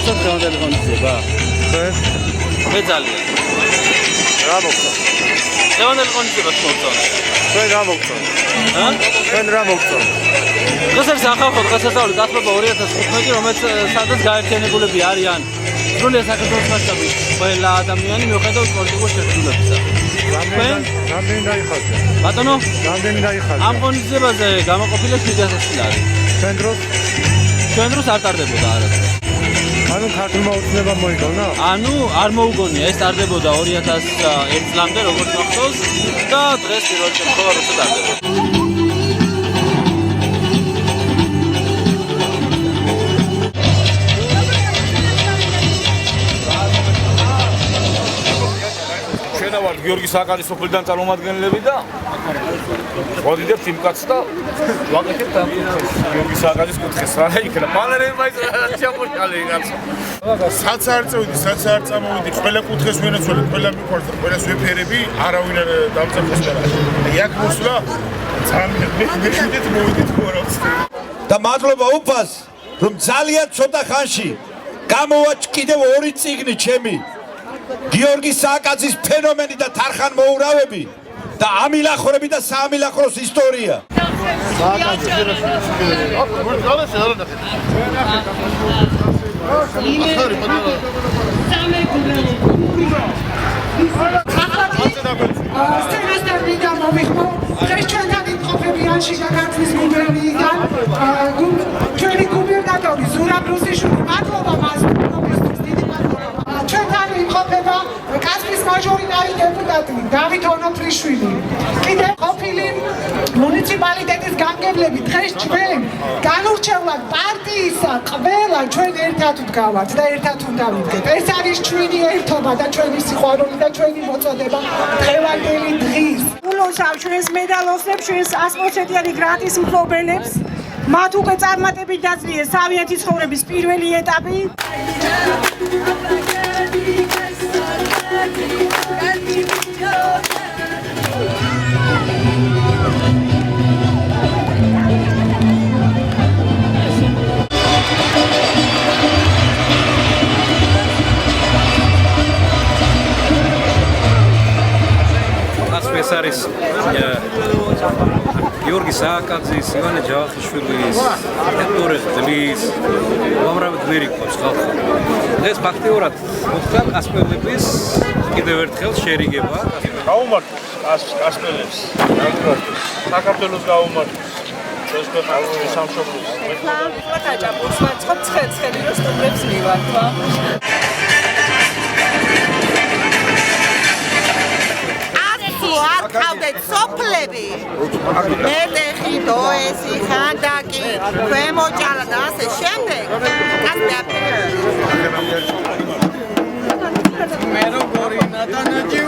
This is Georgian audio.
მოგწონთ დღევანდელი ღონისძიება? მე ძალიან. რა მოგწონთ? დღევანდელი ღონისძიებას მოგწონთ? თქვენ რა მოგწონთ? თქვენ რა მოგწონთ? დღეს არის ახალ დღესასწაული გათბობა 2015, რომელიც სადაც გაერთიანებულები არიან სრულიად საქართველოს მასშტაბით ყველა ადამიანი მიუხედავად პოლიტიკურ შეხედულებისა. რამდენი დაიხარჯა? ბატონო, რამდენი დაიხარჯა? ამ ღონისძიებაზე გამოყოფილი 700 ლარი. ჩვენ დროს არ ტარდებოდა არასდროს. ანუ ქართულმა ოცნებამ მოიგონა? ანუ არ მოუგონია, ეს ტარდებოდა 2001 წლამდე როგორც მახსოვს და დღეს პირველ შემთხვევაში ტარდებოდა. ვარ გიორგი სააკაძის სოფლიდან წარმომადგენლები და ვადიდებთ იმ კაცს და ვაკეთებთ ამ გიორგი სააკაძის კუთხეს რა იქნება ბანერები მაინც ჩამოშალე კაცს სადაც არ წავიდი, სადაც არ წამოვიდი, ყველა კუთხეს ვენაცვლე, ყველა მიყვარს და ყველას ვეფერები, არავინ არ დამწაფოს და აქ მოსვლა ძალიან მეშვიდეთ მოვიდით ხوارავს და მადლობა უფას რომ ძალიან ცოტა ხანში გამოვა კიდევ ორი წიგნი ჩემი გიორგი სააკაძის ფენომენი და თარხან მოურავები და ამილახვრები და საამილახვროს ისტორია. კასპის მაჟორიტარი დეპუტატი დავით ონოფრიშვილი კიდევ ყოფილი მუნიციპალიტეტის გამგებლები დღეს ჩვენ განურჩევლად პარტიისა ყველა ჩვენ ერთად ვდგავართ და ერთად უნდა ვიდგეთ. ეს არის ჩვენი ერთობა და ჩვენი სიყვარული და ჩვენი მოწოდება დღევანდელი დღის. ულოშავ ჩვენს მედალოსებს, ჩვენს 100%-იანი გრანტის მფლობელებს, მათ უკვე წარმატებით დაძლიერეს თავიანთი ცხოვრების პირველი ეტაპი. ეს არის გიორგი სააკაძის, ივანე ჯავახიშვილის, ექტორე ძლის, უამრავი გმირი ყავს ხალხი. დღეს ფაქტიურად მოხდა კასპიელების კიდევ ერთხელ შერიგება. გაუმართლოს კასპიელებს. საქართველოს გაუმართლოს. ეს ქვეყნის სამშობლოს. დაჭაბურს ვაწყობ ცხელი რო სტუმრებს მივართვა. ავდეთ სოფლები მედეხი დოესი ხანდაკი ქვემოჭალა და ასე შემდეგ მე როგორი ნატანაჯი